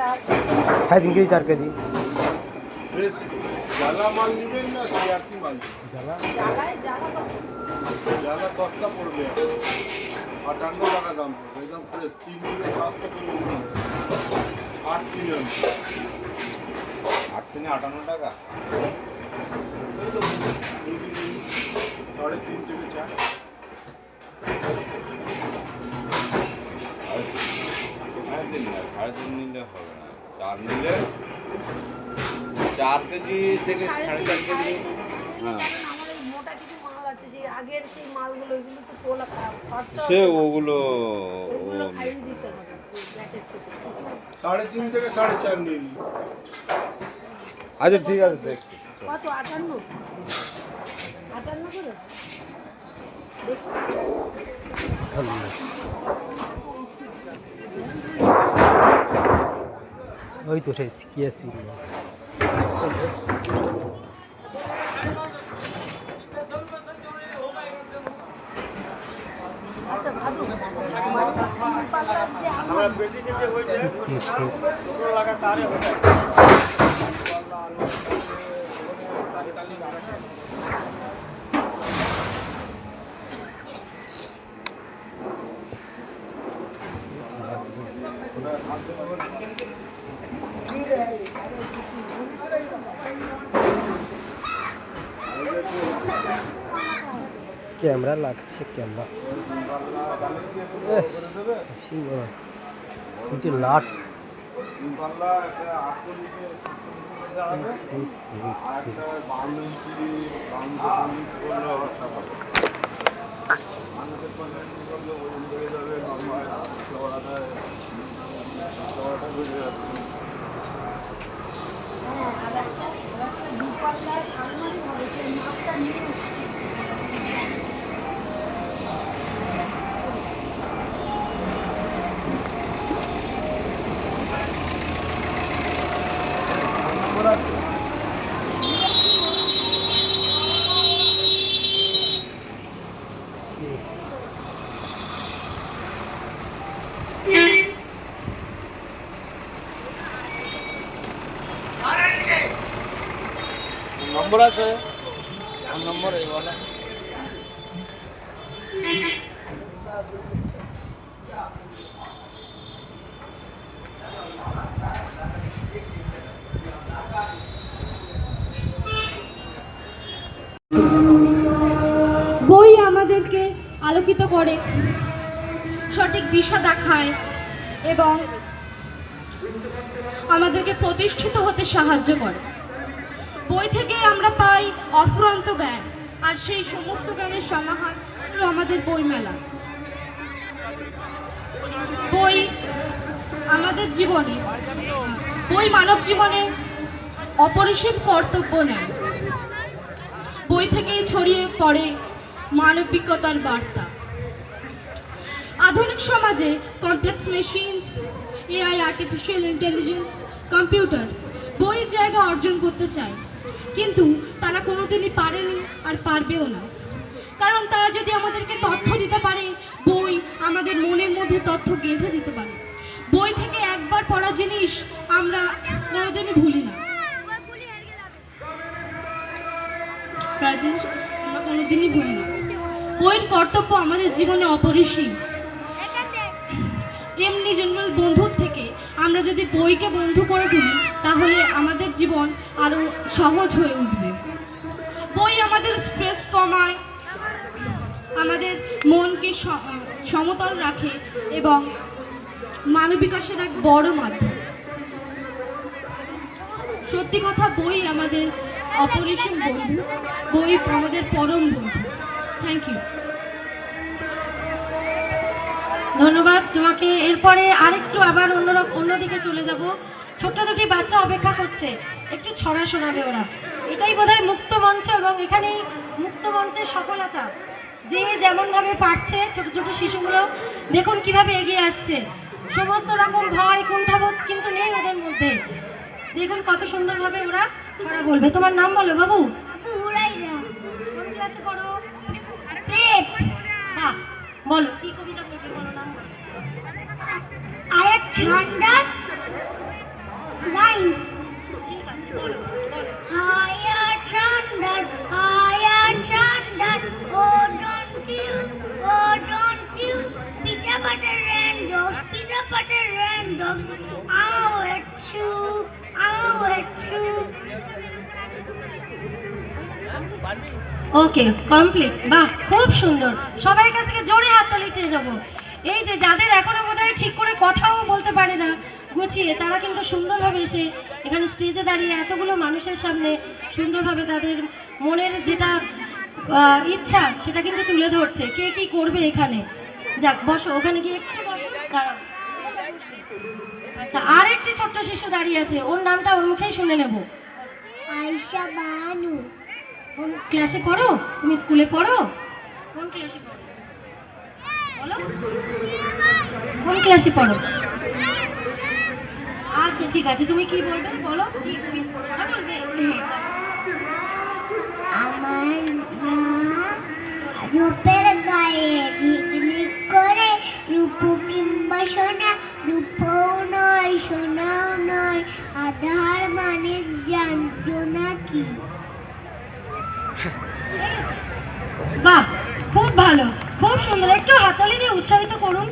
है 3 KG 4 KG জ্বালা মাল নেবেন না সিআরপি মাল জ্বালা জ্বালা সস্তা পড়বে 58 টাকা দাম পড়বে একদম ফ্রেশ 3 কিলো সস্তা করে 8 কিলো 8 থেকে 58 টাকা साढ़े 3 থেকে 4 3.5 নিলে হবে না 4 নিলে 4 কেজি থেকে 4.5 কেজি হ্যাঁ মোটা কিছু মাল আছে সেই আগের সেই মালগুলো এগুলো তো তোলা খরচা সে ওগুলো খাইয়ে দিতে হবে ব্যাটের সাথে কিছু 3.5 থেকে 4.5 নিয়ে নিন আচ্ছা ঠিক আছে দেখছি কত 58 করে দেখো ওই তো সেই কি আছে আচ্ছা ভালো আমরা বেশি দিতে হয়ে যায় পুরো লাগা তারে হয়ে যায় कैमरा লাগছে ক্যামেরা সিটি লাট পাল্লা একটা 8 লিটার যাবে আর একটা 52 ইঞ্চি 52 করলে অবস্থা হবে মানুষের কন্টেন্ট করলে ওজন বেড়ে যাবে নরমাল চওড়াটা বেড়ে যাবে হ্যাঁ আর একটা দুপাল্লার আলমারি হবে সেই মাপটা নিয়ে নম্বর আছে নম্বর এই বলা বই আমাদেরকে আলোকিত করে, সঠিক দিশা দেখায় এবং আমাদেরকে প্রতিষ্ঠিত হতে সাহায্য করে। বই থেকে আমরা পাই অফুরন্ত জ্ঞান, আর সেই সমস্ত জ্ঞানের সমাহার হলো আমাদের বইমেলা। বই আমাদের জীবনে, বই মানব জীবনে অপরিসীম কর্তব্য নেয়। বই থেকেই ছড়িয়ে পড়ে মানবিকতার বার্তা। আধুনিক সমাজে complex machines, AI, artificial intelligence, computer বইয়ের জায়গা অর্জন করতে চায়, কিন্তু তারা কোনোদিনই পারেনি আর পারবেও না। কারণ তারা যদি আমাদেরকে তথ্য দিতে পারে, বই আমাদের মনের মধ্যে তথ্য গেঁথে দিতে পারে। বই থেকে একবার পড়া জিনিস আমরা কোনোদিনই ভুলি না, আমরা কোনোদিনই ভুলি না। বইয়ের কর্তব্য আমাদের জীবনে অপরিসীম। এমনি জেনারেল বন্ধুর থেকে আমরা যদি বইকে বন্ধু করে তুলি, তাহলে আমাদের জীবন আরও সহজ হয়ে উঠবে। বই আমাদের স্ট্রেস কমায়, আমাদের মনকে সমতল রাখে এবং মানবিকাশের এক বড় মাধ্যম। সত্যি কথা, বই আমাদের অপরিসীম বন্ধু, বই আমাদের পরম বন্ধু। থ্যাংক ইউ, ধন্যবাদ তোমাকে। এরপরে আরেকটু আবার অন্যদিকে চলে যাব। ছোট্ট দুটি বাচ্চা অপেক্ষা করছে, একটু ছড়া শোনাবে ওরা। এটাই বোধহয় মুক্ত মঞ্চ, এবং এখানেই মুক্ত মঞ্চের সফলতা। যে যেমনভাবে পারছে, ছোট ছোট শিশুগুলো দেখুন কিভাবে এগিয়ে আসছে। সমস্ত রকম ভয় কুণ্ঠাবোধ কিন্তু নেই ওদের মধ্যে। দেখুন কত সুন্দরভাবে ওরা ছড়া বলবে। তোমার নাম বলো বাবু। কোন ক্লাসে পড়ো? বাহ, বলো কি কবিতা পড়বে, বলো নাম। Alexander butter raindrops. Ow, achoo. Ow, achoo. ওকে কমপ্লিট। বাহ, খুব সুন্দর। সবার কাছ থেকে জোরে হাততালি চেয়ে নেবো। এই যে যাদের এখনো বোধহয় ঠিক করে কথাও বলতে পারে না গুছিয়ে, তারা কিন্তু সুন্দরভাবে এসে এখানে স্টেজে দাঁড়িয়ে এতগুলো মানুষের সামনে সুন্দরভাবে তাদের মনের যেটা ইচ্ছা সেটা কিন্তু তুলে ধরছে। কে কি করবে এখানে? যাক, বসো, ওখানে গিয়ে একটু বসো, দাঁড়াও। আচ্ছা, আর একটি ছোট্ট শিশু দাঁড়িয়ে আছে, ওর নামটা ওর মুখেই শুনে নেব। আয়শা বানু। কোন ক্লাসে পড়ো? তুমি স্কুলে পড়ো? কোন ক্লাসে পড়ো বলো? কোন ক্লাসে পড়ো? আচ্ছা ঠিক আছে, তুমি কি বলবে বলো? কি তুমি ছড়া বলবে? আমার রূপের গায়ে ঝিকমিক করে, রূপ কিংবা সোনা, রূপও নয় সোনাও নয়, আধার মানে জানতো নাকি? বাহ, খুব ভালো, খুব সুন্দর। একটু হাততালি দিয়ে উৎসাহিত করুন।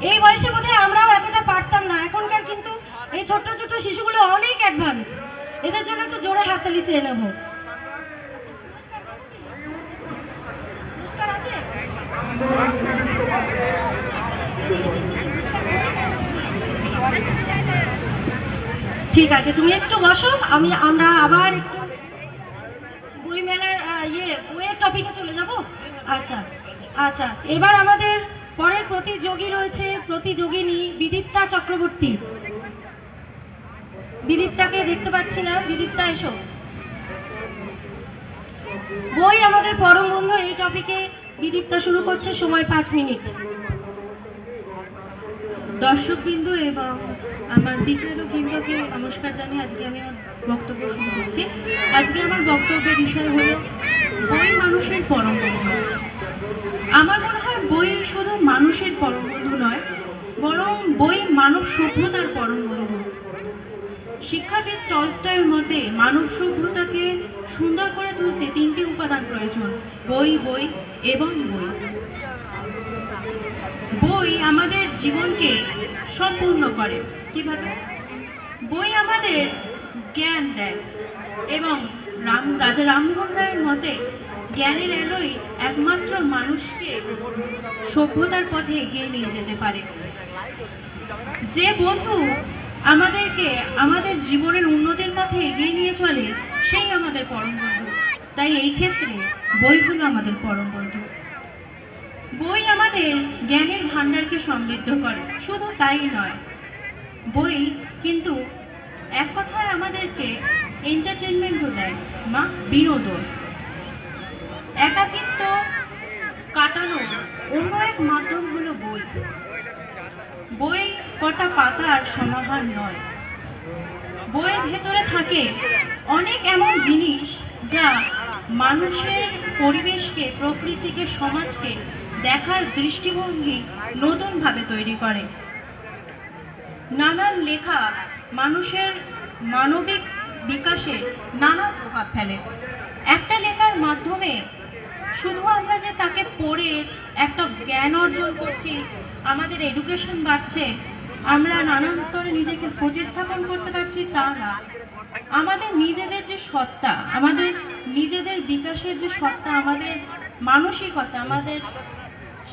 এই বয়সে বোধহয় আমরাও এতটা পারতাম না, এখনকার কিন্তু এই ছোট্ট ছোট্ট শিশুগুলো অনেক অ্যাডভান্স। এদের জন্য একটু জোরে হাততালি চেয়ে নেব। পুরস্কার আছে? ঠিক আছে, তুমি একটু বসো, আমরা আবার একটু বইমেলার বইয়ের টপিকে চলে যাব। আচ্ছা আচ্ছা, এবার আমাদের পরের প্রতিযোগী রয়েছে, প্রতিযোগিনী বিদীপ্তা চক্রবর্তী। বিদীপ্তাকে দেখতে পাচ্ছি না, বিদীপ্তা এসো। বই আমাদের পরম বন্ধু, এই টপিকে বিদীপ্তা শুরু করছে, সময় 5 মিনিট। দর্শকবৃন্দ এবং আমার বিচারকবৃন্দকে নমস্কার জানিয়ে আজকে আমি আমার বক্তব্য শুরু করছি। আজকে আমার বক্তব্যের বিষয় হলো বই মানুষের পরম বন্ধু। আমার মনে হয় বই শুধু মানুষের পরম বন্ধু নয়, বরং বই মানব সভ্যতার পরম বন্ধু। শিক্ষাবিদ টলস্টয়ের মতে মানব সভ্যতাকে সুন্দর করে তুলতে 3টি উপাদান প্রয়োজন: বই, বই এবং বই। বই আমাদের জীবনকে সম্পূর্ণ করে। কিভাবে? বই আমাদের জ্ঞান দেয় এবং রাজা রামমোহন রায়ের মতে জ্ঞানের এলোই একমাত্র মানুষকে সভ্যতার পথে এগিয়ে নিয়ে যেতে পারে। যে বন্ধু আমাদেরকে আমাদের জীবনের উন্নতির পথে এগিয়ে নিয়ে চলে, সেই আমাদের পরম বন্ধু। তাই এই ক্ষেত্রে বই হলো আমাদের পরম বন্ধু। বই আমাদের জ্ঞানের ভাণ্ডারকে সমৃদ্ধ করে, শুধু তাই নয়, বই কিন্তু এক কথায় আমাদেরকে এন্টারটেনমেন্টও দেয়, বিনোদন। একাকিত্ব কাটানোর অন্য এক মাধ্যম হলো বই। বই কটা পাতার সমাহার নয়, বইয়ের ভেতরে থাকে অনেক এমন জিনিস যা মানুষের পরিবেশকে, প্রকৃতিকে, সমাজকে দেখার দৃষ্টিভঙ্গি নতুনভাবে তৈরি করে। নানান লেখা মানুষের মানবিক বিকাশে নানা প্রভাব ফেলে। একটা লেখার মাধ্যমে শুধু আমরা যে তাকে পড়ে একটা জ্ঞান অর্জন করছি, আমাদের এডুকেশন বাড়ছে, আমরা নানান স্তরে নিজেকে প্রতিস্থাপন করতে পারছি, তা না। আমাদের নিজেদের যে সত্তা, আমাদের নিজেদের বিকাশের যে সত্তা, আমাদের মানসিকতা, আমাদের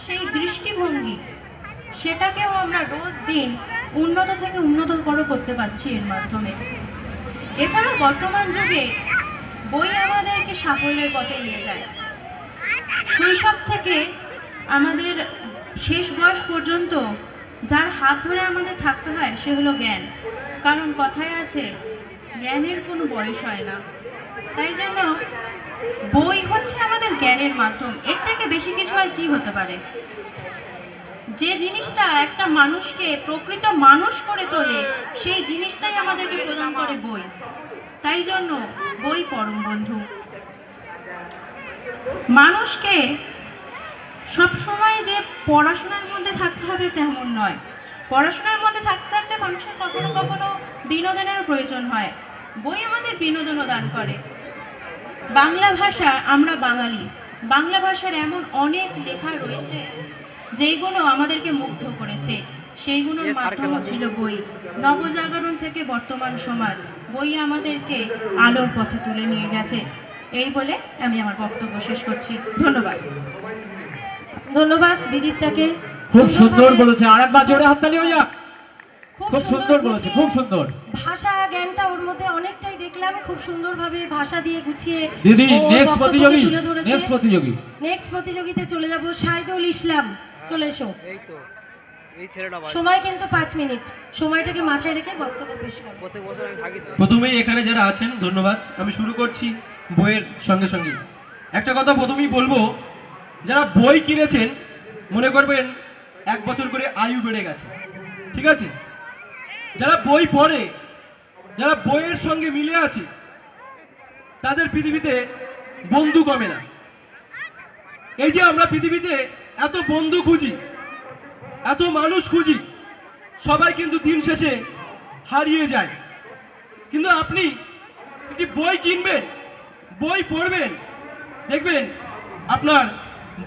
সেই দৃষ্টিভঙ্গি, সেটাকেও আমরা রোজ দিন উন্নত থেকে উন্নততর করতে পারছি এর মাধ্যমে। এছাড়া বর্তমান যুগে বই আমাদেরকে সাফল্যের পথে নিয়ে যায়। শৈশব থেকে আমাদের শেষ বয়স পর্যন্ত যার হাত ধরে আমাদের থাকতে হয়, সে হলো জ্ঞান। কারণ কথায় আছে, জ্ঞানের কোনো বয়স হয় না। তাই জন্য বই হচ্ছে আমাদের জ্ঞানের মাধ্যম। এর থেকে বেশি কিছু আর কি হতে পারে? যে জিনিসটা একটা মানুষকে প্রকৃত মানুষ করে তোলে, সেই জিনিসটাই আমাদেরকে প্রদান করে বই। তাই জন্য বই পরম বন্ধু। মানুষকে সবসময় যে পড়াশোনার মধ্যে থাকতে হবে তেমন নয়। পড়াশোনার মধ্যে থাকতে থাকতে মানুষের কখনো কখনো বিনোদনের প্রয়োজন হয়। বই আমাদের বিনোদনও দান করে। বাংলা ভাষা, আমরা বাঙালি, বাংলা ভাষার এমন অনেক লেখা রয়েছে যেইগুলো আমাদেরকে মুগ্ধ করেছে। সেইগুলোর মাধ্যমও ছিল বই। নবজাগরণ থেকে বর্তমান সমাজ, বই আমাদেরকে আলোর পথে তুলে নিয়ে গেছে। এই বলে আমি আমার বক্তব্য শেষ করছি। ধন্যবাদ। ধন্যবাদ বিদীপ্তাকে। খুব সুন্দর সুন্দরভাবে- বলেছে, আরেকবার জোরে হাততালি হয়ে যাক। খুব সুন্দর বলেছে, গুছিয়ে খুব সুন্দর। ভাষা জ্ঞানটা ওর মধ্যে অনেকটাই দেখলাম, খুব সুন্দরভাবে ভাষা দিয়ে গুছিয়ে দিদি ও ওর নেক্সট বক্তব্যকে প্রতিযোগী, তুলে ধরেছে। নেক্সট প্রতিযোগী। নেক্সট প্রতিযোগিতায় চলে যাব শাহিদুল ইসলাম, চলে এসো। এই তো এই ছেলেটা সময় কিন্তু 5 মিনিট, সময়টাকে মাথায় রেখে বক্তব্য পেশ করো। প্রত্যেক বছর আমি থাকি তো। প্রথমেই এখানে যারা আছেন ধন্যবাদ। আমি শুরু করছি বইয়ের সঙ্গে সঙ্গে। একটা কথা প্রথমেই বলবো, যারা বই কিনেছেন মনে করবেন 1 বছর করে আয়ু বেড়ে গেছে, ঠিক আছে? যারা বই পড়ে, যারা বইয়ের সঙ্গে মিলে আছে, তাদের পৃথিবীতে বন্ধু কমে না। এই যে আমরা পৃথিবীতে এত বন্ধু খুঁজি, এত মানুষ খুঁজি, সবাই কিন্তু দিন শেষে হারিয়ে যায়। কিন্তু আপনি একটি বই কিনবেন, বই পড়বেন, দেখবেন আপনার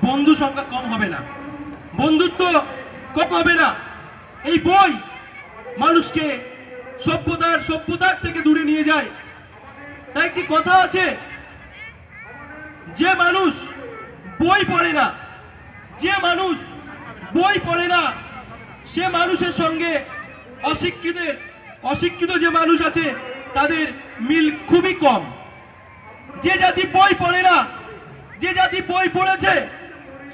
বন্ধু সংখ্যা কম হবে না, বন্ধুত্ব কম হবে না। এই বই মানুষকে সভ্যতার থেকে দূরে নিয়ে যায়। তাই একটি কথা আছে, যে মানুষ বই পড়ে না, যে মানুষ বই পড়ে না, সে মানুষের সঙ্গে অশিক্ষিত যে মানুষ আছে তাদের মিল খুবই কম। যে জাতি বই পড়ে না, যে জাতি বই পড়েছে,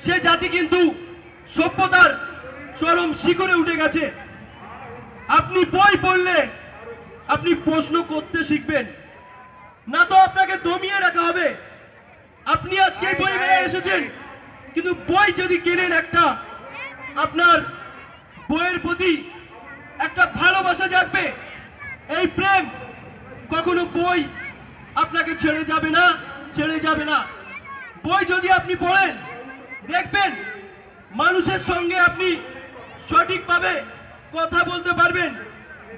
সে জাতি কিন্তু সভ্যতার চরম শিখরে উঠে গেছে। আপনি বই পড়লে আপনি প্রশ্ন করতে শিখবেন না, তো আপনাকে দমিয়ে রাখা হবে। আপনি আজকে বই মেলায় এসেছেন, কিন্তু বই যদি কেনেন একটা, আপনার বইয়ের প্রতি একটা ভালোবাসা জাগবে। এই প্রেম কখনো বই আপনাকে ছেড়ে যাবে না, ছেড়ে যাবে না। বই যদি আপনি পড়েন, দেখবেন মানুষের সঙ্গে আপনি সঠিকভাবে কথা বলতে পারবেন।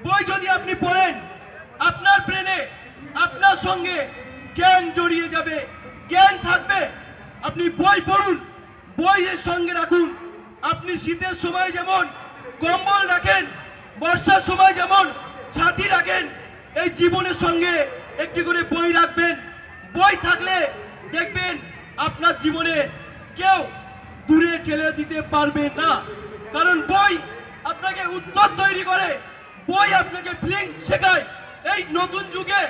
বই যদি আপনি পড়েন, আপনার ব্রেনে আপনার সঙ্গে জ্ঞান জড়িয়ে যাবে, জ্ঞান থাকবে। আপনি বই পড়ুন, বইয়ের সঙ্গে রাখুন। আপনি শীতের সময় যেমন কম্বল রাখেন, বর্ষার সময় যেমন ছাতি রাখেন, এই জীবনের সঙ্গে একটি করে বই রাখবেন। বই থাকলে দেখবেন আপনার জীবনে কেউ দূরে ঠেলে দিতে পারবে না, কারণ বই আপনাকে উত্তর তৈরি করে, বই আপনাকে ফিলিংস শেখায়। এই নতুন যুগে,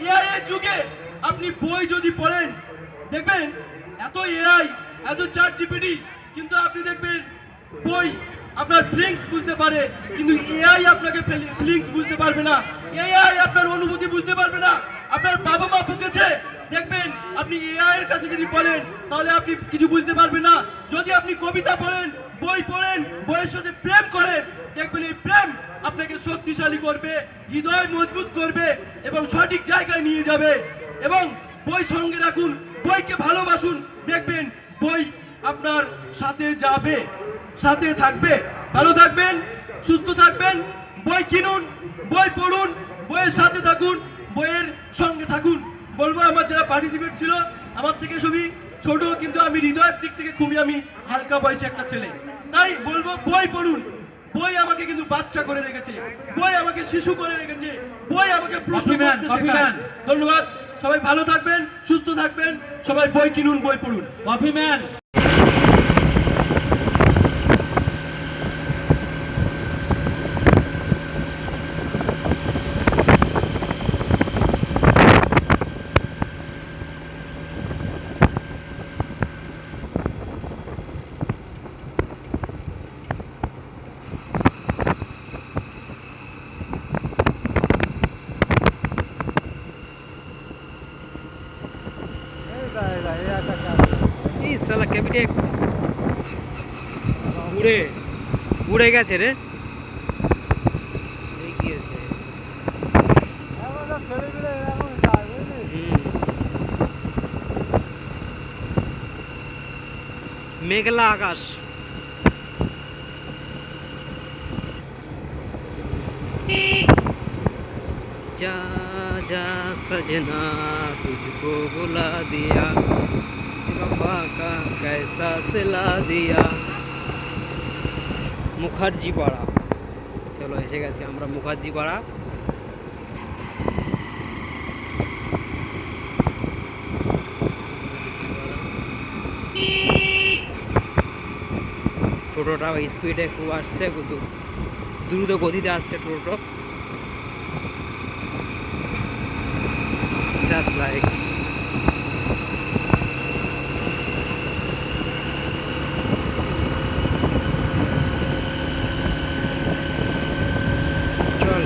এআই এর যুগে আপনি বই যদি পড়েন, দেখবেন এত এআই, এত চ্যাট জিপিটি, কিন্তু আপনি দেখবেন বই আপনার ফিলিংস বুঝতে পারে, কিন্তু এআই আপনাকে ফিলিংস বুঝতে পারবে না। এআই আপনার অনুভূতি বুঝতে পারবে না। আপনার বাবা মা বকেছে, দেখবেন আপনি এআই এর কাছে যদি বলেন, তাহলে আপনি কিছু বুঝতে পারবেন না। যদি আপনি কবিতা পড়েন, বই পড়েন, বইয়ের সাথে প্রেম করেন, দেখবেন এই প্রেম আপনাকে শক্তিশালী করবে, হৃদয় মজবুত করবে এবং সঠিক জায়গায় নিয়ে যাবে। এবং বই সঙ্গে রাখুন, বইকে ভালোবাসুন, দেখবেন বই আপনার সাথে যাবে, সাথে থাকবে। ভালো থাকবেন, সুস্থ থাকবেন। বই কিনুন, বই পড়ুন, বইয়ের সাথে থাকুন, বইয়ের সঙ্গে থাকুন। বলবো, আমার যারা পার্টিসিপেট ছিল আমার থেকে সবই ছোট, কিন্তু আমি হৃদয়ের দিক থেকে খুবই আমি হালকা বয়সী একটা ছেলে। তাই বলবো, বই পড়ুন। বই আমাকে কিন্তু বাচ্চা করে রেখেছে, বই আমাকে শিশু করে রেখেছে, বই আমাকে প্রশ্ন করতে শেখায়। ধন্যবাদ। সবাই ভালো থাকবেন, সুস্থ থাকবেন। সবাই বই কিনুন, বই পড়ুন। Coffee man. এই সালা ক্যাপিটেট উড়ে গেছে রে, এই গিয়েছে। মেঘলা আকাশ। जा जा सजना तुझको बुला दिया, वफा का कैसा सिला दिया। मुखर्जी पाड़ा। চলো এসে গেছি আমরা মুখার্জি পাড়া। টোটোটা স্পিডে খুব আসছে, দ্রুত গতিতে আসছে টোটো। Just like চল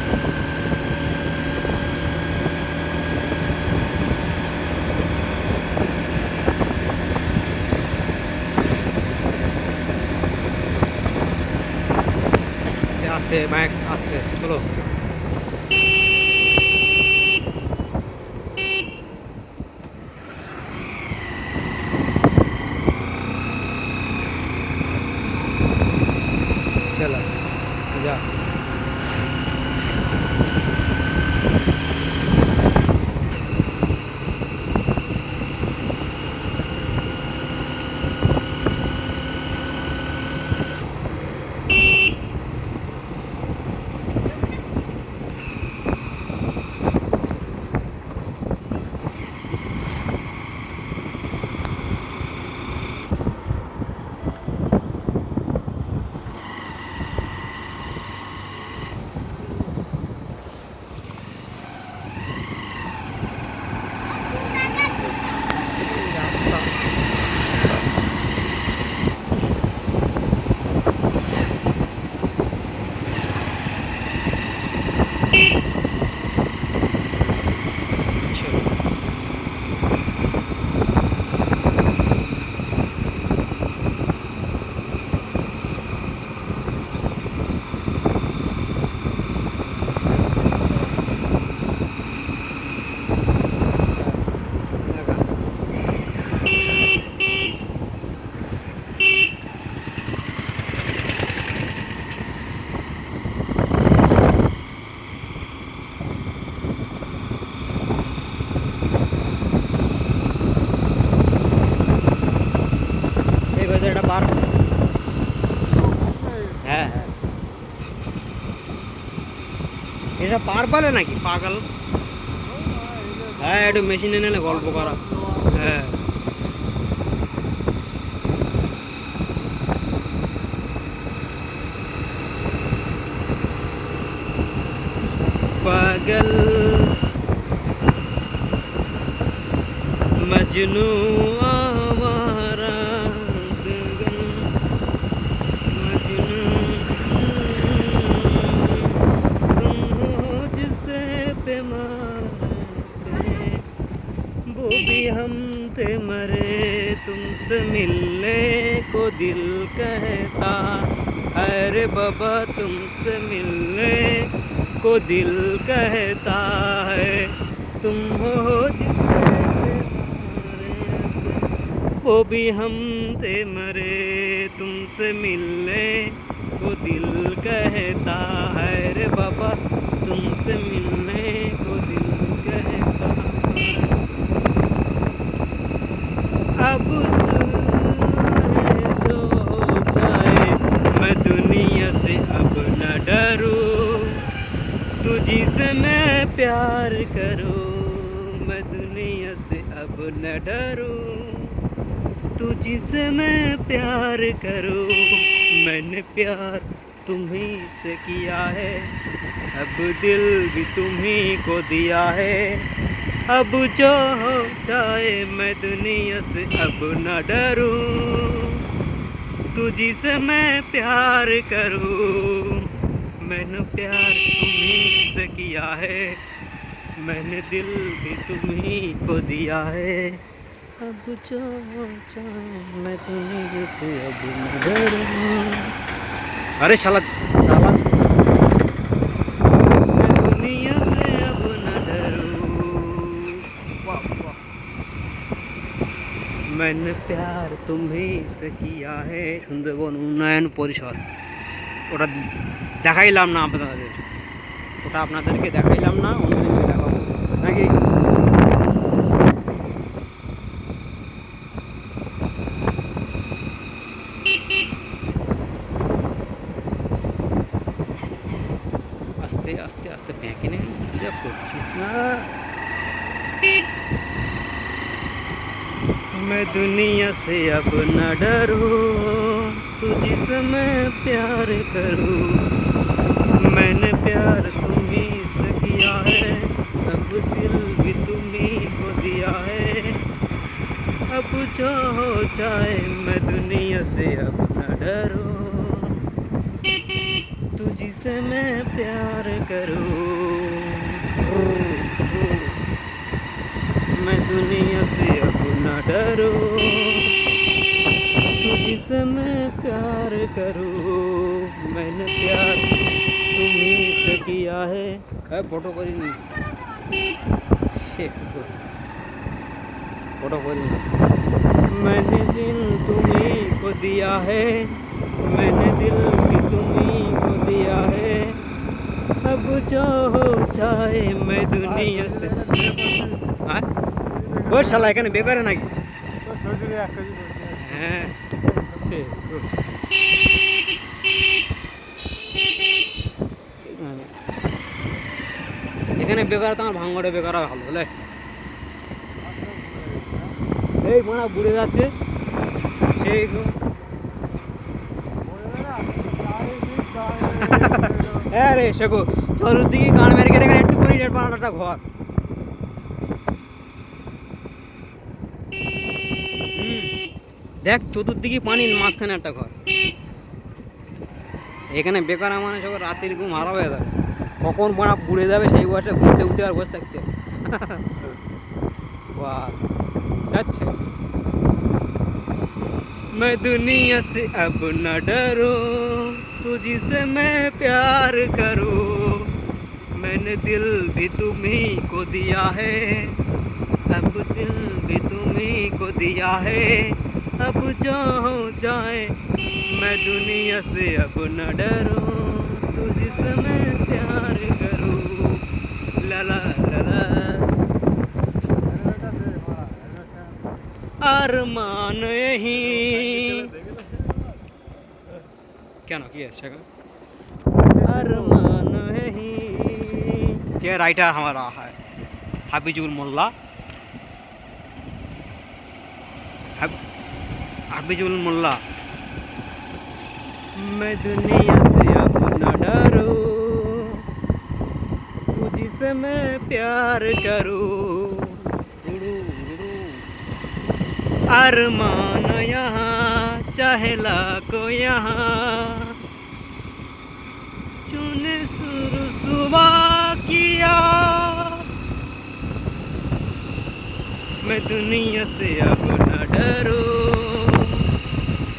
আস্তে আস্তে বাইক আস্তে চলো। चला जा এটা পার। হ্যাঁ হ্যাঁ এটা পার পালে নাকি পাগল। হ্যাঁ একটু মেশিনে নিলে গল্প করা। হ্যাঁ पागल मजनू आवारा गगन मजनू तुम हो जिसे पे मारते वो भी हम थे मरे तुमसे मिलने को दिल कहता अरे बाबा तुमसे मिलने को दिल कहता है तुम हो वो भी हम थे मरे तुमसे मिलने को दिल कहता है रे बाबा तुमसे मिलने को दिल कहता है अब जो चाहे मैं दुनिया से अब न डरूं तुझसे मैं प्यार करूं मैं दुनिया से अब न डरूं तुझसे मैं प्यार करूं मैंने प्यार तुम्ही से किया है अब दिल भी तुम्ही को दिया है अब जो हो जाए मैं दुनिया से अब न डरूं तुझसे मैं प्यार करूं मैंने प्यार तुम्ही से किया है मैंने दिल भी तुम्ही को दिया है अब जो चाहे मैं तुम्हें से अब न डरूं अरे शाला शाला मैं दुनिया से अब न डरूं वाह वाह मैंने प्यार तुम्ही से किया है সুন্দরবন উন্নয়ন পরিষদ ওটা দেখাইলাম না আপনাদের ওটা আপনাদেরকে দেখাইলাম না অন্যদিনকে দেখাবো নাকি যা করছিস না मैं दुनिया से अब न डरूं तुझसे मैं प्यार करूं मैंने प्यार तुम्ही से किया है अब दिल भी तुम्ही को दिया है अब जो हो जाए मैं दुनिया से अब न डरूं तुझसे मैं प्यार करूं मैं दुनिया से अब न डरूं तुझसे मैं प्यार करूं मैंने प्यार तुम्ही से किया है फोटो करी नहीं फोटो करी मैंने दिल तुम्ही को दिया है मैंने दिल भी तुम्ही को दिया है अब जो हो जाए मैं दुनिया से हाँ ও শালা এখানে বেকারে নাকি হ্যাঁ এখানে বেকার তো আমার ভাঙড়ে বেকার ভালো হলে এই মনে বুড়ে যাচ্ছে সেই হ্যাঁ রে শেখো চতুর্দিকে গান মেরে গেলে একটু করে রেট বানানোটা ঘর দেখ চতুর্দিকে পানির মাঝখানে একটা ঘর এখানে বেকার মানে সব রাতের ঘুম হারা হয়ে যাবে কখন বানা বুড়ে যাবে সেই বয়সে ঘুরতে উঠে আর বসে থাকতে वाह अच्छा मैं दुनिया से अब न डरूं तुझसे मैं प्यार करूं मैंने दिल भी तुम्ही को दिया है अब दिल भी तुम्ही को दिया है अब जो हो जाए मैं दुनिया से अब न डरूं तुझसे मैं प्यार करूं ला ला ला ला अरमान यही क्या ना किया अच्छा अरमान यही ये राइटर हमारा है हाफिजुल मोल्ला हाफिजुल मोल्ला मैं दुनिया से अब न डरूं तुझसे मैं प्यार करूं अरमान यहाँ चाहे लाको यहाँ चुने सुर सुबह किया मैं दुनिया से अब न डरूं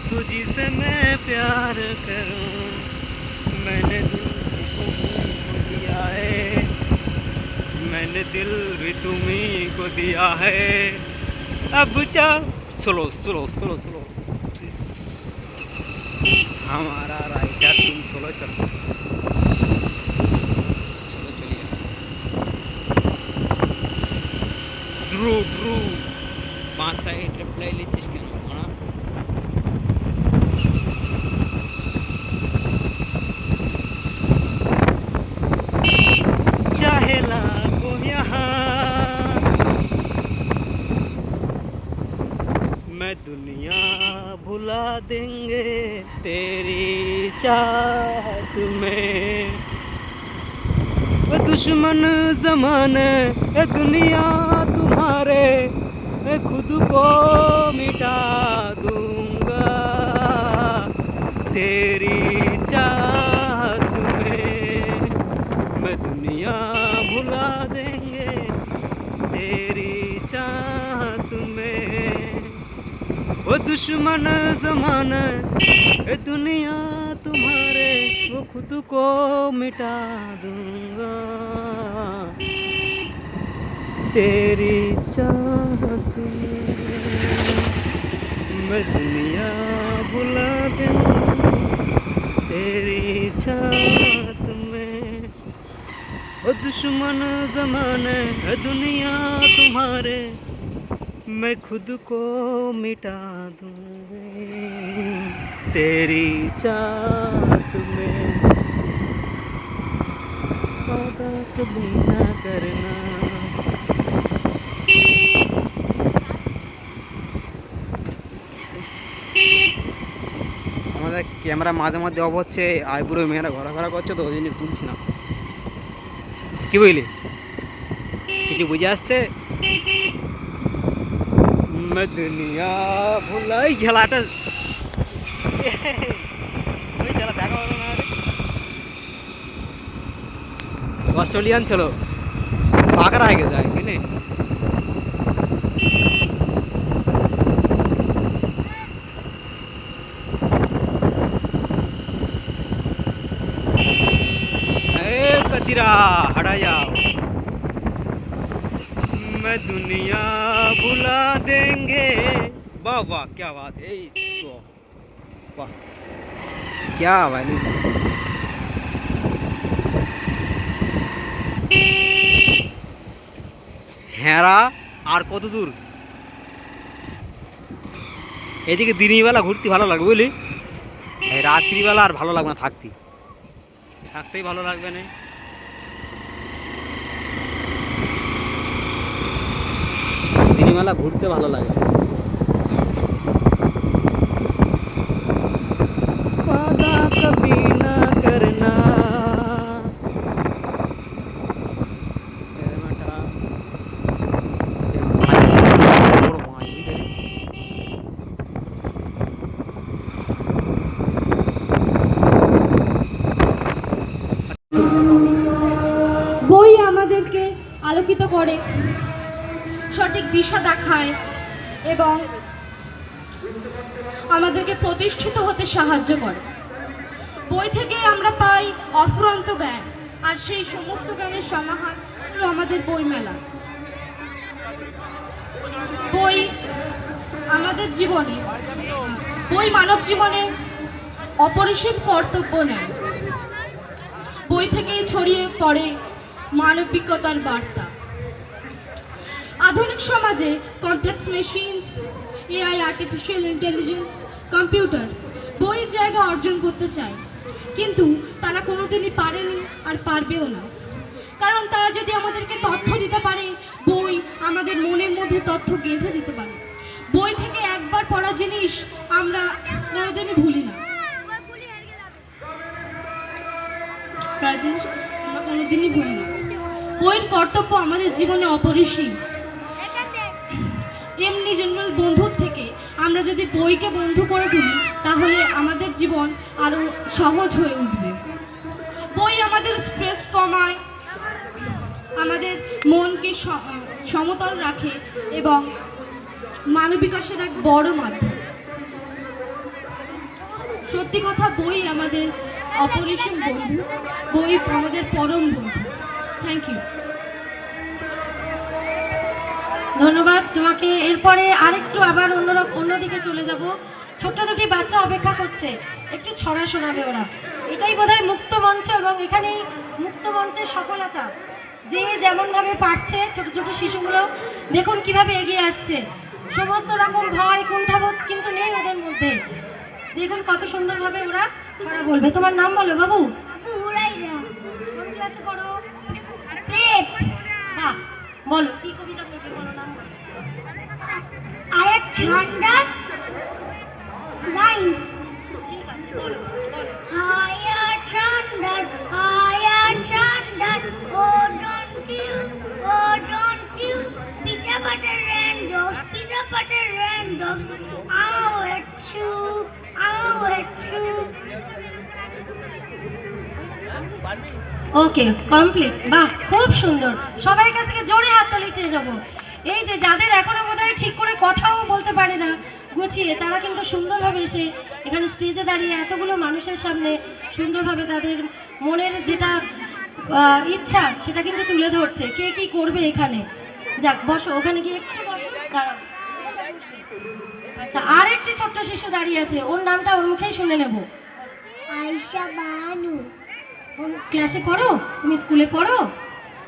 तुझसे मैं प्यार करूं मैंने दिल को दिया है मैंने दिल भी तुम्ही को दिया है अब जा चलो चलो चलो चलो हमारा राइटर तुम चलो चलो चलो चलिए ड्रू ड्रू 5 साइड रिप्लाई लिखिस কেন না चाहे लागो यहाँ मैं दुनिया भुला देंगे तेरी चाहत में वो दुश्मन ज़माने ए दुनिया तुम्हारे मैं खुद को मिटा दूंगा तेरी चाहत में मैं दुनिया भुला देंगे तेरी चाहत में वो दुश्मन ज़माना ए दुनिया तुम्हारे वो खुद को मिटा दूंगा तेरी चाहत में मैं दुनिया भुला दूंगा तेरी चाहत में वो दुश्मन ज़माने ए दुनिया तुम्हारे मैं खुद को मिटा दूंगी तेरी चाहत में वादा कभी ना करना। আমাদের ক্যামেরা মাঝে মধ্যে অফ হচ্ছে, আইবুড়ো মেয়েরা ঘোরাফেরা করছে তো ওই জন্য তুলছি না। কি বুঝলি, কিছু বুঝে আসছে? দুনিয়া ভুলাই খেলাটা ওই খেলা দেখা হলো না। অস্ট্রেলিয়ান ছিল পাকড়া হয়ে যায় কিনে। कचरा हटा जाओ, मैं दुनिया भुला देंगे। वाह वाह क्या बात है, वाह क्या वाली। হেরা আর কত দূর? এদিকে দিনের ঘুরতে ভালো লাগবে বুঝলি, এই রাত্রিবেলা আর ভালো লাগবে না, থাকতেই ভালো লাগবে না। দিনবেলা ঘুরতে ভালো লাগে। वादा कभी ना करना। বই আমাদেরকে আলোকিত করে, সঠিক দিশা দেখায় এবং আমাদেরকে প্রতিষ্ঠিত হতে সাহায্য করে। বই থেকে আমরা পাই অফুরন্ত জ্ঞান, আর সেই সমস্ত জ্ঞানের সমাহার হলো আমাদের বইমেলা। বই আমাদের জীবনে, বই মানব জীবনে অপরিসীম কর্তব্য নেয়। বই থেকেই ছড়িয়ে পড়ে মানবিকতার বার্তা। আধুনিক সমাজে complex machines, AI, artificial intelligence, computer বইয়ের জায়গা অর্জন করতে চায়, কিন্তু তারা কোনোদিনই পারেনি আর পারবেও না। কারণ তারা যদি আমাদেরকে তথ্য দিতে পারে, বই আমাদের মনের মধ্যে তথ্য গেঁথে দিতে পারে। বই থেকে একবার পড়া জিনিস আমরা কোনোদিনই ভুলি না, আমরা কোনোদিনই ভুলি না। বইয়ের কর্তব্য আমাদের জীবনে অপরিসীম। এমনি জেনারেল বন্ধুর থেকে আমরা যদি বইকে বন্ধু করে তুলি, তাহলে আমাদের জীবন আরও সহজ হয়ে উঠবে। বই আমাদের স্ট্রেস কমায়, আমাদের মনকে সমতল রাখে এবং মানবিকাশের এক বড় মাধ্যম। সত্যি কথা, বই আমাদের অপরিসীম বন্ধু, বই আমাদের পরম বন্ধু। থ্যাংক ইউ, ধন্যবাদ তোমাকে। এরপরে আরেকটু আবার অন্যদিকে চলে যাব। ছোট্ট দুটি বাচ্চা অপেক্ষা করছে, একটু ছড়া শোনাবে ওরা। এটাই বোধহয় মুক্ত মঞ্চ, এবং এখানেই মুক্ত মঞ্চের সফলতা। যে যেমনভাবে পারছে, ছোট ছোট শিশুগুলো দেখুন কিভাবে এগিয়ে আসছে। সমস্ত রকম ভয় কুণ্ঠাবোধ কিন্তু নেই ওদের মধ্যে। দেখুন কত সুন্দরভাবে ওরা ছড়া বলবে। তোমার নাম বলো বাবু? কোন ক্লাসে পড়ো? বাহ, বলো কি কবিতা পড়বে, বলো নাম। Alexander rhymes. ঠিক আছে, বলো বলো। Alexander, don't you, pizza butter raindrops, I'll wet you. Okay, complete. বাহ, খুব সুন্দর। সবার কাছ থেকে জোরে হাততালি চেয়ে নেবো। এই যে যাদের এখনো বোধহয় ঠিক করে কথাও বলতে পারে না গুছিয়ে, তারা কিন্তু সুন্দরভাবে এসে এখানে স্টেজে দাঁড়িয়ে এতগুলো মানুষের সামনে সুন্দরভাবে তাদের মনের যেটা ইচ্ছা সেটা কিন্তু তুলে ধরছে। কে কি করবে এখানে? যাক, বসো, ওখানে গিয়ে একটু বসো, দাঁড়াও। আচ্ছা, আর একটি ছোট্ট শিশু দাঁড়িয়ে আছে, ওর নামটা ওর মুখেই শুনে নেব। আয়শা বানু। কোন ক্লাসে পড়ো তুমি? স্কুলে পড়ো?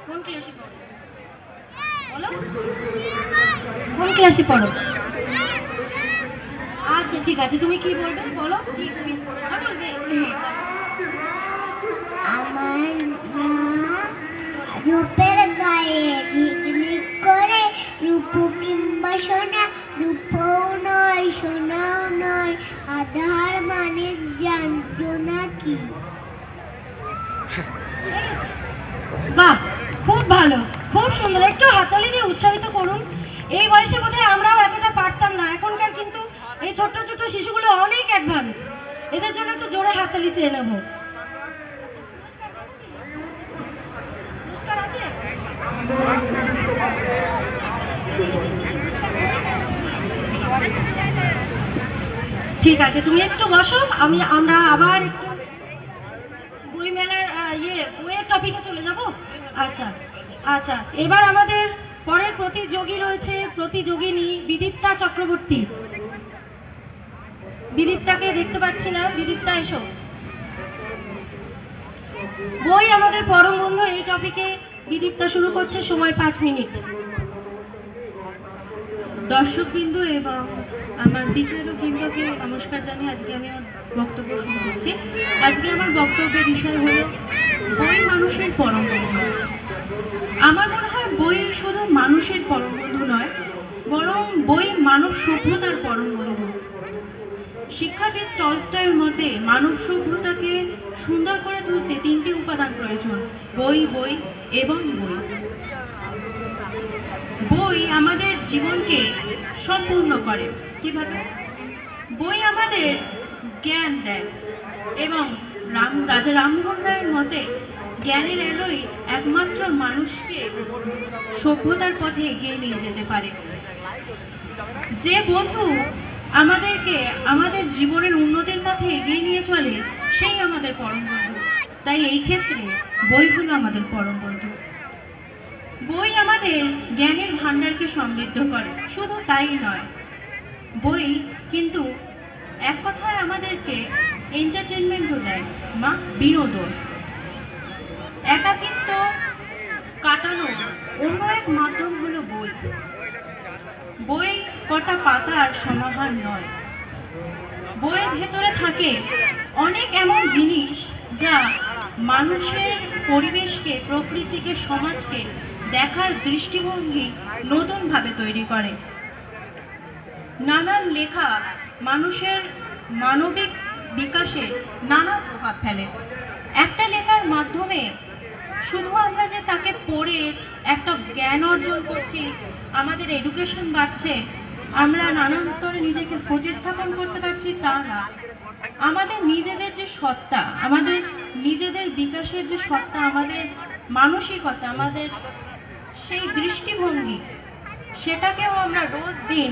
কোন ক্লাসে পড়ো বলো? কোন ক্লাসে পড়ো? আচ্ছা ঠিক আছে, তুমি কি বলবে বলো? কি তুমি ছড়া বলবে? আমার নাম ঝোপের গায়ে ঝিকমিক করে রূপ কিংবা সোনা, রূপও নয় সোনাও নয়, আধার মানিক জানতো নাকি। বাহ, খুব ভালো, খুব সুন্দর। একটু হাততালি দিয়ে উৎসাহিত করুন। এই বয়সে বোধহয় আমরাও এতটা পারতাম না। এখনকার কিন্তু এই ছোট্ট ছোট্ট শিশুগুলো অনেক অ্যাডভান্স। এদের জন্য একটু জোরে হাততালি চেয়ে নেব। পুরস্কার আছে? ঠিক আছে, তুমি একটু বসো, আমরা আবার একটু বই মেলার বইয়ের টপিকে চলে যাব। আচ্ছা আচ্ছা, এবার আমাদের পরের প্রতিযোগী রয়েছে, প্রতিযোগিনী বিদীপ্তা চক্রবর্তী। বিদীপ্তাকে দেখতে পাচ্ছি না। বিদীপ্তা, এসো। বই আমাদের পরম বন্ধু, এই টপিকে বিদীপ্তা শুরু করছে। সময় 5 মিনিট। দর্শকবৃন্দ এবং আমার বিচারকবৃন্দকে নমস্কার জানিয়ে আজকে আমি আমার বক্তব্য শুরু করছি। আজকে আমার বক্তব্যের বিষয় হলো বই মানুষের পরম বন্ধু। আমার মনে হয় বই শুধু মানুষের পরম বন্ধু নয়, বরং বই মানব সভ্যতার পরম বন্ধু। শিক্ষাবিদ টলস্টয়ের মতে মানব সভ্যতাকে সুন্দর করে তুলতে 3টি উপাদান প্রয়োজন: বই, বই এবং বই। বই আমাদের জীবনকে সম্পূর্ণ করে। কিভাবে? বই আমাদের জ্ঞান দেয় এবং রাজা রামমোহন রায়ের মতে জ্ঞানের এলোই একমাত্র মানুষকে সভ্যতার পথে এগিয়ে নিয়ে যেতে পারে। যে বন্ধু আমাদেরকে আমাদের জীবনের উন্নতির পথে এগিয়ে নিয়ে চলে, সেই আমাদের পরম বন্ধু। তাই এই ক্ষেত্রে বই হলো আমাদের পরম বন্ধু। বই আমাদের জ্ঞানের ভাণ্ডারকে সমৃদ্ধ করে। শুধু তাই নয়, বই কিন্তু এক কথায় আমাদেরকে এন্টারটেনমেন্টও দেয়, বিনোদন। একাকিত্ব কাটানোর অন্য এক মাধ্যম হলো বই। বই কটা পাতার সমাহার নয়। বইয়ের ভেতরে থাকে অনেক এমন জিনিস যা মানুষের পরিবেশকে, প্রকৃতিকে, সমাজকে দেখার দৃষ্টিভঙ্গি নতুনভাবে তৈরি করে। নানান লেখা মানুষের মানবিক বিকাশে নানা প্রভাব ফেলে। একটা লেখার মাধ্যমে শুধু আমরা যে তাকে পড়ে একটা জ্ঞান অর্জন করছি, আমাদের এডুকেশন বাড়ছে, আমরা নানান স্তরে নিজেকে প্রতিস্থাপন করতে পারছি, তা না। আমাদের নিজেদের যে সত্তা, আমাদের নিজেদের বিকাশের যে সত্তা, আমাদের মানসিকতা, আমাদের সেই দৃষ্টিভঙ্গি, সেটাকেও আমরা রোজ দিন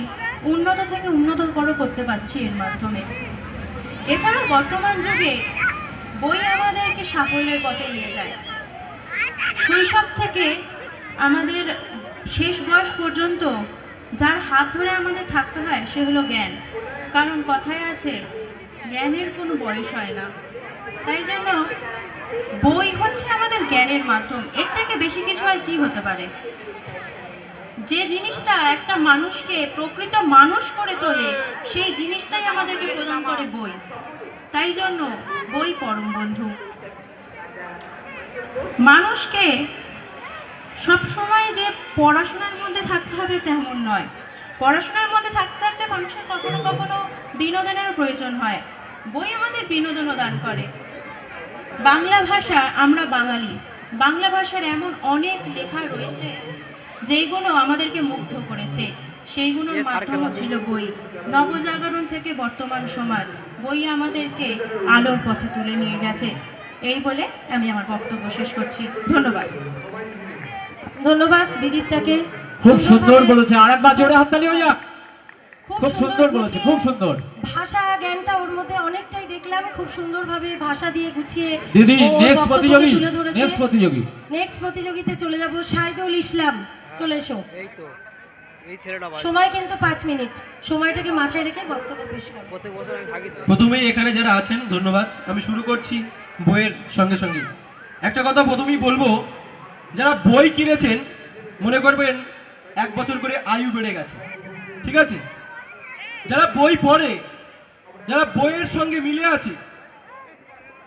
উন্নত থেকে উন্নততর করতে পারছি এর মাধ্যমে। এছাড়া বর্তমান যুগে বই আমাদেরকে সাফল্যের পথে নিয়ে যায়। শৈশব থেকে আমাদের শেষ বয়স পর্যন্ত যার হাত ধরে আমাদের থাকতে হয়, সে হলো জ্ঞান। কারণ কথায় আছে, জ্ঞানের কোনো বয়স হয় না। তাই জন্য বই হচ্ছে আমাদের জ্ঞানের মাধ্যম। এর থেকে বেশি কিছু আর কি হতে পারে? যে জিনিসটা একটা মানুষকে প্রকৃত মানুষ করে তোলে, সেই জিনিসটাই আমাদেরকে প্রদান করে বই। তাই জন্য বই পরম বন্ধু। মানুষকে সবসময় যে পড়াশোনার মধ্যে থাকতে হবে তেমন নয়। পড়াশোনার মধ্যে থাকতে থাকতে মানুষের কখনো কখনো বিনোদনেরও প্রয়োজন হয়। বই আমাদের বিনোদনও দান করে। বাংলা ভাষা, আমরা বাঙালি, বাংলা ভাষার এমন অনেক লেখা রয়েছে যেইগুলো আমাদেরকে মুগ্ধ করেছে। সেইগুলোর মাধ্যমও ছিল বই। নবজাগরণ থেকে বর্তমান সমাজ, বই আমাদেরকে আলোর পথে তুলে নিয়ে গেছে। এই বলে আমি আমার বক্তব্য শেষ করছি। ধন্যবাদ। ধন্যবাদ বিদীপ্তাকে। খুব সুন্দর বলেছে, আরেকবার জোরে হাততালি হয়ে যাক। খুব সুন্দর বলেছে, খুব সুন্দর। ভাষা জ্ঞানটা ওর মধ্যে অনেকটাই দেখলাম। খুব সুন্দরভাবে ভাষা দিয়ে গুছিয়ে দিদি, ও নেক্সট বক্তব্যকে প্রতিযোগী, তুলে ধরেছে। নেক্সট প্রতিযোগী। নেক্সট প্রতিযোগিতে চলে যাব। শাহিদুল ইসলাম, চলে এসো। এই তো এই ছেলেটা সময় কিন্তু 5 মিনিট। সময়টাকে মাথায় রেখে বক্তব্য পেশ করো। প্রত্যেক বছর আমি থাকি তো। প্রথমেই এখানে যারা আছেন ধন্যবাদ। আমি শুরু করছি বইয়ের সঙ্গে সঙ্গে। একটা কথা প্রথমেই বলবো, যারা বই কিনেছেন মনে করবেন 1 বছর করে আয়ু বেড়ে গেছে, ঠিক আছে? যারা বই পড়ে, যারা বইয়ের সঙ্গে মিলে আছে,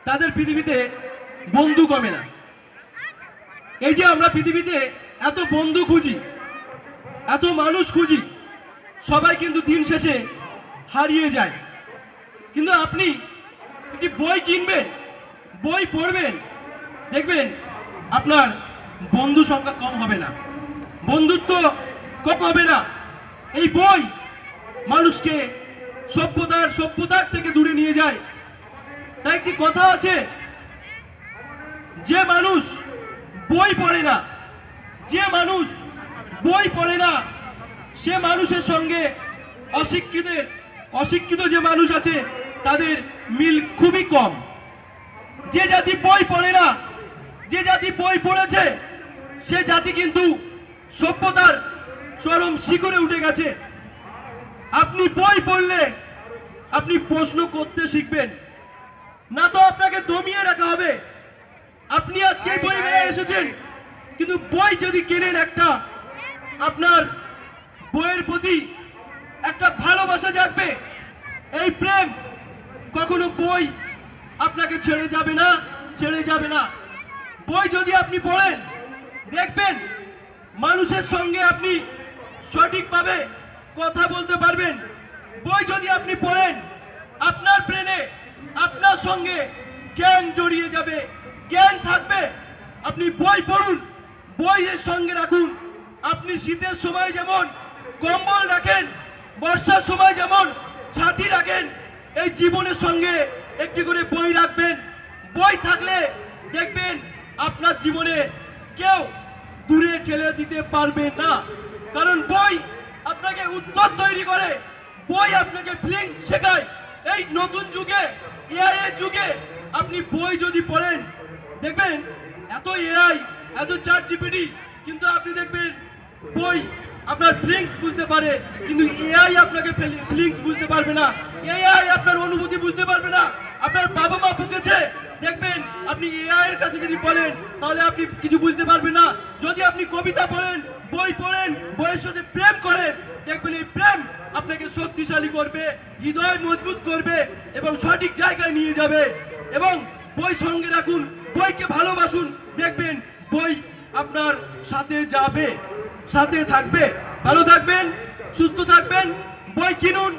তাদের পৃথিবীতে বন্ধু কমে না। এই যে আমরা পৃথিবীতে এত বন্ধু খুঁজি, এত মানুষ খুঁজি, সবাই কিন্তু দিন শেষে হারিয়ে যায়। কিন্তু আপনি একটি বই কিনবেন, বই পড়বেন, দেখবেন আপনার বন্ধু সংখ্যা কম হবে না, বন্ধুত্ব কম হবে না। এই বই মানুষকে সভ্যতার থেকে দূরে নিয়ে যায়। তাই একটি কথা আছে, যে মানুষ বই পড়ে না, যে মানুষ বই পড়ে না, সে মানুষের সঙ্গে অশিক্ষিত যে মানুষ আছে তাদের মিল খুবই কম। যে জাতি বই পড়ে না, যে জাতি বই পড়েছে, সে জাতি কিন্তু সভ্যতার চরম শিখরে উঠে গেছে। আপনি বই পড়লে আপনি প্রশ্ন করতে শিখবেন না, তো আপনাকে দমিয়ে রাখা হবে। আপনি আজকে বই নিয়ে এসেছেন, কিন্তু বই যদি কেনেন একটা, আপনার বইয়ের প্রতি একটা ভালোবাসা জাগবে। এই প্রেম কখনো বই আপনাকে ছেড়ে যাবে না। বই যদি আপনি পড়েন, দেখবেন মানুষের সঙ্গে আপনি সঠিকভাবে কথা বলতে পারবেন। বই যদি আপনি পড়েন, আপনার ব্রেনে আপনার সঙ্গে জ্ঞান জড়িয়ে যাবে, জ্ঞান থাকবে। আপনি বই পড়ুন, বইয়ের সঙ্গে রাখুন। আপনি শীতের সময় যেমন কম্বল রাখেন, বর্ষার সময় যেমন ছাতি রাখেন, এই জীবনের সঙ্গে একটি করে বই রাখবেন। বই থাকলে দেখবেন আপনার জীবনে কেউ দূরে ঠেলে দিতে পারবে না, কারণ বই আপনাকে উত্তর তৈরি করে, বই আপনাকে ফিলিংস শেখায়। এই নতুন যুগে, এআই এর যুগে আপনি বই যদি পড়েন, দেখবেন এত এআই, এত চ্যাট জিপিটি, কিন্তু আপনি দেখবেন বই আপনার ফিলিংস বুঝতে পারে, কিন্তু এআই আপনাকে ফিলিংস বুঝতে পারবে না। এআই আপনার অনুভূতি বুঝতে পারবে না। আপনার বাবা মা বকেছে, দেখবেন আপনি এআই এর কাছে যদি বলেন, তাহলে আপনি কিছু বুঝতে পারবেন না। যদি আপনি কবিতা পড়েন, বই পড়েন, বইয়ের সাথে প্রেম করেন, দেখবেন এই প্রেম আপনাকে শক্তিশালী করবে, হৃদয় মজবুত করবে এবং সঠিক জায়গায় নিয়ে যাবে। এবং বই সঙ্গে রাখুন, বইকে ভালোবাসুন, দেখবেন বই আপনার সাথে যাবে, সাথে থাকবে। ভালো থাকবেন, সুস্থ থাকবেন। বই কিনুন,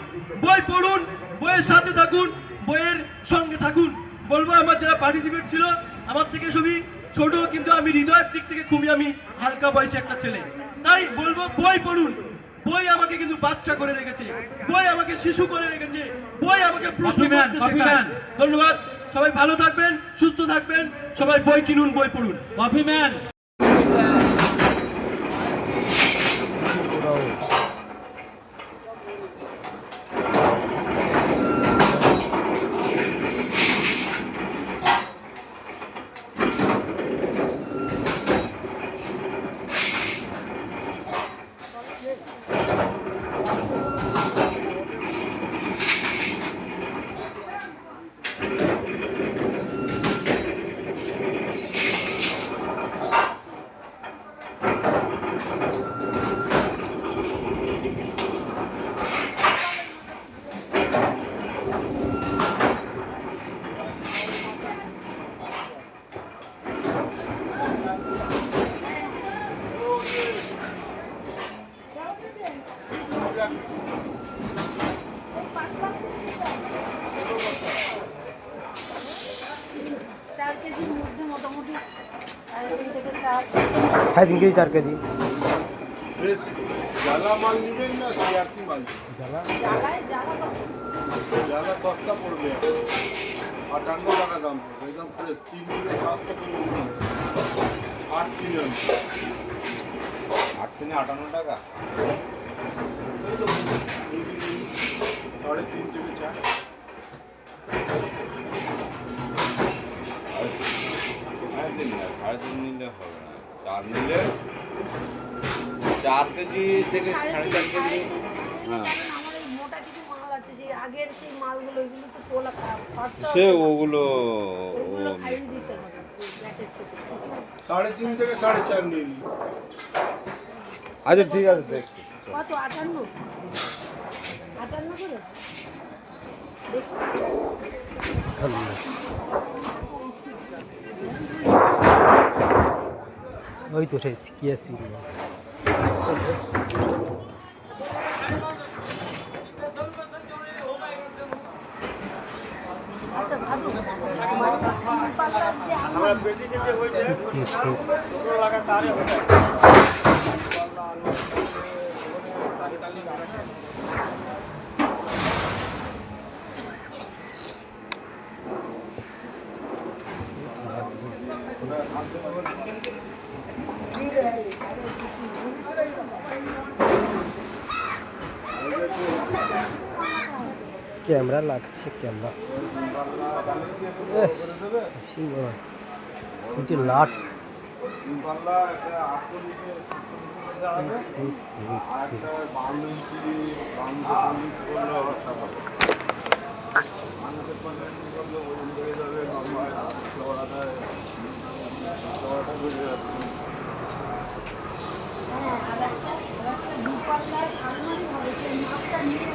বই পড়ুন, বইয়ের সাথে থাকুন, বইয়ের সঙ্গে থাকুন। বলবো আমার যারা পার্টিসিপেট ছিল, আমার থেকে সবই ছোট, কিন্তু আমি হৃদয়ের দিক থেকে খুবই আমি হালকা বয়সী একটা ছেলে। তাই বলবো বই পড়ুন। বই আমাকে কিন্তু বাচ্চা করে রেখেছে, বই আমাকে শিশু করে রেখেছে, বই আমাকে প্রশ্ন করতে শেখায়। ধন্যবাদ, সবাই ভালো থাকবেন, সুস্থ থাকবেন, সবাই বই কিনুন, বই পড়ুন। Coffee man. है 3 केजी 4 केजी জ্বালা মাল নেবেন না সিআরসি মাল? জ্বালা সস্তা পড়বে, 58 টাকা দাম পড়বে, একদম ফ্রেশ। 3 কিলো 700 কিলো 8 কিলো 8 কিনে 58 টাকা। 3.5 থেকে 4 3.5 নিলে হবে না, 4 নিলে 4 কেজি থেকে 4.5 কেজি। হ্যাঁ, আমার এই মোটা কিছু মাল আছে, সেই আগের সেই মালগুলো, ওইগুলো তো তোলা খরচা সে ওগুলো ওগুলো খাইয়ে দিতে হবে ব্যাটের সাথে কিছু। 3.5 থেকে 4.5 নিয়ে নিই। আচ্ছা ঠিক আছে, দেখছি। কত 58 করে দেখি। ওই তো সে কিয়া সিরিয়াল আচ্ছা ভালো তিন পাল্লার যে ক্যামেরা লাগছে ক্যামেরা সিটি লাট পাল্লা একটা 48 আর একটা 52 ইঞ্চি 52 করলে অবস্থা পাবে মানুষের পঞ্চাশ করলে ওজন বেড়ে যাবে নর্মাল চড়াটা বেড়ে যাবে হ্যাঁ আর একটা দু পাল্লার আলমারি হবে সেই মাপটা নিয়ে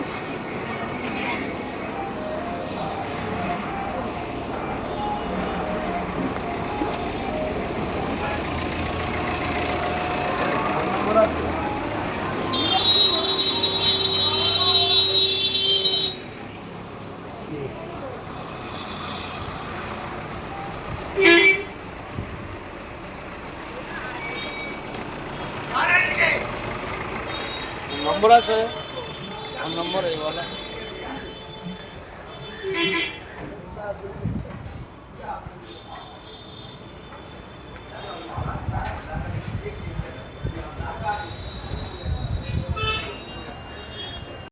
নম্বর আছে নম্বর এই বলে